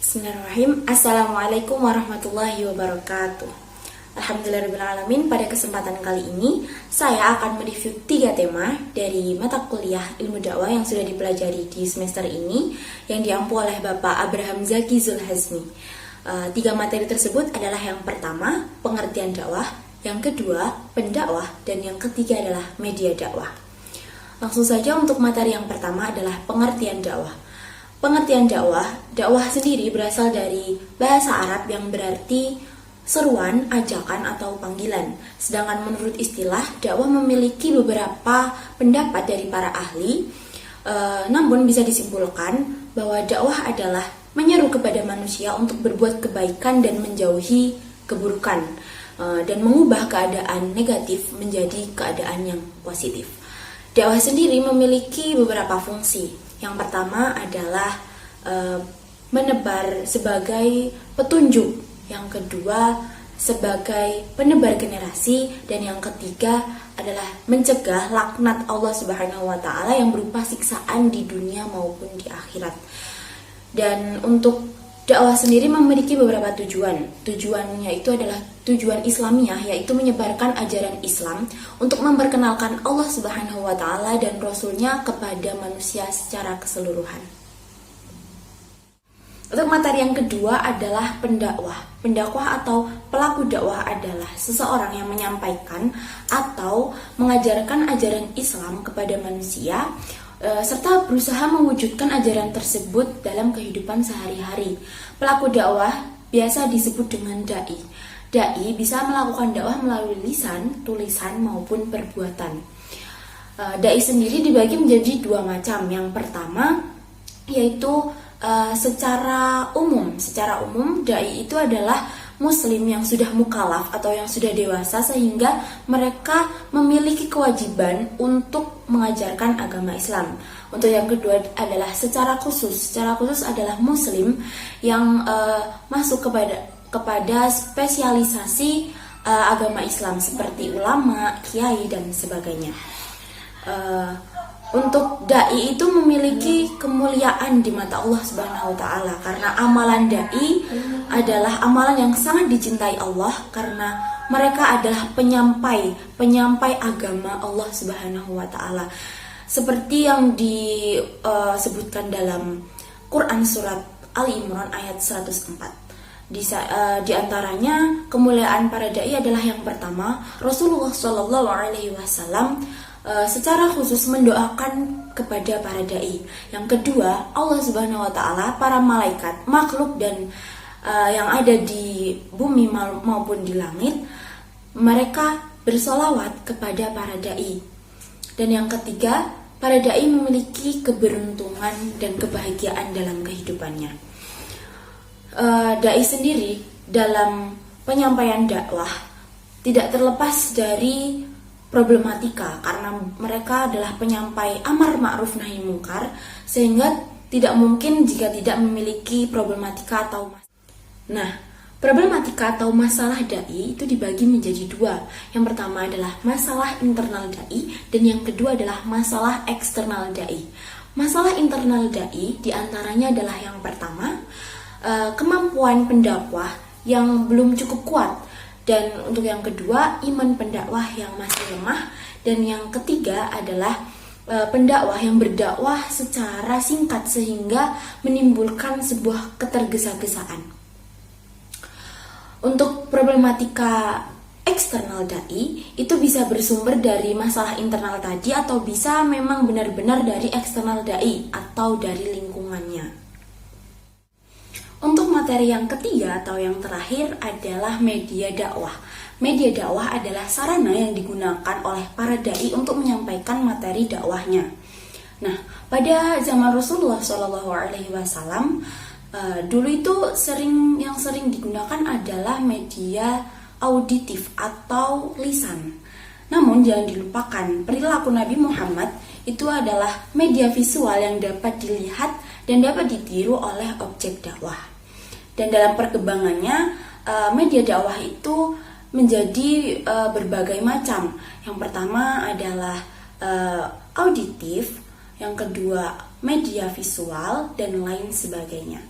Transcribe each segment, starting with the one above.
Bismillahirrahmanirrahim. Assalamualaikum warahmatullahi wabarakatuh. Alhamdulillahirrahmanirrahim. Pada kesempatan kali ini saya akan mereview 3 tema dari mata kuliah ilmu dakwah yang sudah dipelajari di semester ini yang diampu oleh Bapak Abraham Zaki Zulhazmi. 3 materi tersebut adalah yang pertama, pengertian dakwah, yang kedua, pendakwah, dan yang ketiga adalah media dakwah. Langsung saja untuk materi yang pertama adalah pengertian dakwah. Pengertian dakwah sendiri berasal dari bahasa Arab yang berarti seruan, ajakan, atau panggilan. Sedangkan menurut istilah, dakwah memiliki beberapa pendapat dari para ahli. Namun bisa disimpulkan bahwa dakwah adalah menyeru kepada manusia untuk berbuat kebaikan dan menjauhi keburukan, dan mengubah keadaan negatif menjadi keadaan yang positif. Dakwah sendiri memiliki beberapa fungsi. Yang pertama adalah menebar sebagai petunjuk, yang kedua sebagai penebar generasi, dan yang ketiga adalah mencegah laknat Allah Subhanahu wa taala yang berupa siksaan di dunia maupun di akhirat. Dan untuk dakwah sendiri memiliki beberapa tujuan. Tujuannya itu adalah tujuan Islamiah, yaitu menyebarkan ajaran Islam untuk memperkenalkan Allah Subhanahu wa taala dan Rasul-Nya kepada manusia secara keseluruhan. Untuk materi yang kedua adalah pendakwah. Pendakwah atau pelaku dakwah adalah seseorang yang menyampaikan atau mengajarkan ajaran Islam kepada manusia serta berusaha mewujudkan ajaran tersebut dalam kehidupan sehari-hari. Pelaku dakwah biasa disebut dengan dai. Dai bisa melakukan dakwah melalui lisan, tulisan, maupun perbuatan. Dai sendiri dibagi menjadi 2 macam. Yang pertama yaitu secara umum. Secara umum, dai itu adalah muslim yang sudah mukallaf atau yang sudah dewasa sehingga mereka memiliki kewajiban untuk mengajarkan agama Islam. Untuk yang kedua adalah secara khusus. Secara khusus adalah muslim yang masuk kepada spesialisasi agama Islam seperti ulama, kiai, dan sebagainya. Untuk dai itu memiliki kemuliaan di mata Allah Subhanahu wa taala karena amalan dai adalah amalan yang sangat dicintai Allah karena mereka adalah penyampai agama Allah Subhanahu wa taala. Seperti yang disebutkan dalam Quran surat Ali Imran ayat 104. Di antaranya kemuliaan para dai adalah yang pertama, Rasulullah Shallallahu alaihi wasallam secara khusus mendoakan kepada para dai. Yang kedua, Allah Subhanahu wa taala, para malaikat, makhluk dan yang ada di bumi maupun di langit, mereka bersolawat kepada para dai. Dan yang ketiga, para dai memiliki keberuntungan dan kebahagiaan dalam kehidupannya. Dai sendiri dalam penyampaian dakwah tidak terlepas dari problematika karena mereka adalah penyampai amar ma'ruf nahi mungkar, sehingga tidak mungkin jika tidak memiliki problematika atau masalah. Nah, problematika atau masalah dai itu dibagi menjadi 2. Yang pertama adalah masalah internal dai dan yang kedua adalah masalah eksternal dai. Masalah internal dai diantaranya adalah yang pertama, kemampuan pendakwah yang belum cukup kuat. Dan untuk yang kedua, iman pendakwah yang masih lemah. Dan yang ketiga adalah pendakwah yang berdakwah secara singkat sehingga menimbulkan sebuah ketergesa-gesaan. Untuk problematika eksternal dai itu bisa bersumber dari masalah internal tadi atau bisa memang benar-benar dari eksternal dai atau dari lingkungannya. Untuk materi yang ketiga atau yang terakhir adalah media dakwah. Media dakwah adalah sarana yang digunakan oleh para dai untuk menyampaikan materi dakwahnya. Nah, pada zaman Rasulullah SAW, dulu itu yang sering digunakan adalah media auditif atau lisan. Namun jangan dilupakan, perilaku Nabi Muhammad itu adalah media visual yang dapat dilihat dan dapat ditiru oleh objek dakwah. Dan dalam perkembangannya, media dakwah itu menjadi berbagai macam. Yang pertama adalah auditif, yang kedua media visual, dan lain sebagainya.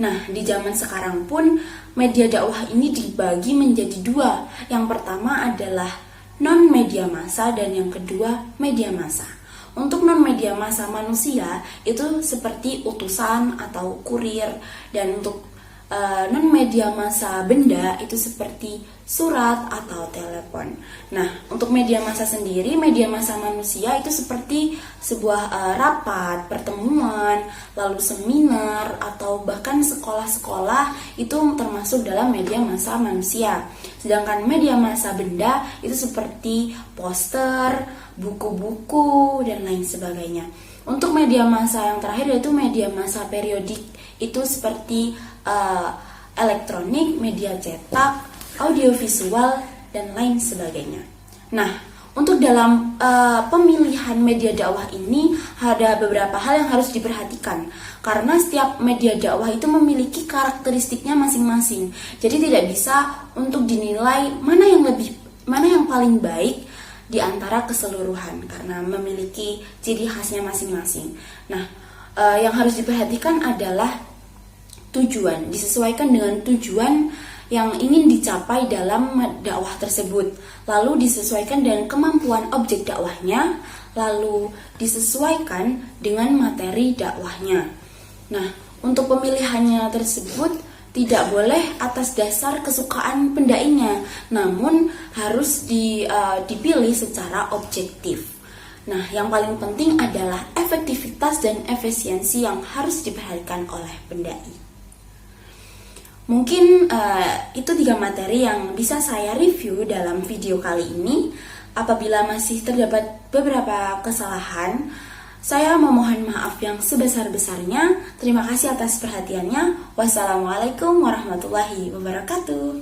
Nah, di zaman sekarang pun media dakwah ini dibagi menjadi dua. Yang pertama adalah non-media massa dan yang kedua media massa. Untuk non-media massa manusia itu seperti utusan atau kurir, dan untuk non-media massa benda itu seperti surat atau telepon. Nah, untuk media massa sendiri, media massa manusia itu seperti sebuah rapat, pertemuan, lalu seminar, atau bahkan sekolah-sekolah itu termasuk dalam media massa manusia. Sedangkan media massa benda itu seperti poster, buku-buku, dan lain sebagainya. Untuk media massa yang terakhir yaitu media massa periodik, itu seperti elektronik, media cetak, audiovisual, dan lain sebagainya. Nah, untuk dalam pemilihan media dakwah ini ada beberapa hal yang harus diperhatikan, karena setiap media dakwah itu memiliki karakteristiknya masing-masing. Jadi tidak bisa untuk dinilai mana yang paling baik di antara keseluruhan, karena memiliki ciri khasnya masing-masing. Nah, yang harus diperhatikan adalah tujuan, disesuaikan dengan tujuan yang ingin dicapai dalam dakwah tersebut, lalu disesuaikan dengan kemampuan objek dakwahnya, lalu disesuaikan dengan materi dakwahnya. Nah, untuk pemilihannya tersebut tidak boleh atas dasar kesukaan pendainya, namun harus dipilih secara objektif. Nah, yang paling penting adalah efektivitas dan efisiensi yang harus diperhatikan oleh pendai. Mungkin itu 3 materi yang bisa saya review dalam video kali ini. Apabila masih terdapat beberapa kesalahan, saya memohon maaf yang sebesar-besarnya. Terima kasih atas perhatiannya. Wassalamualaikum warahmatullahi wabarakatuh.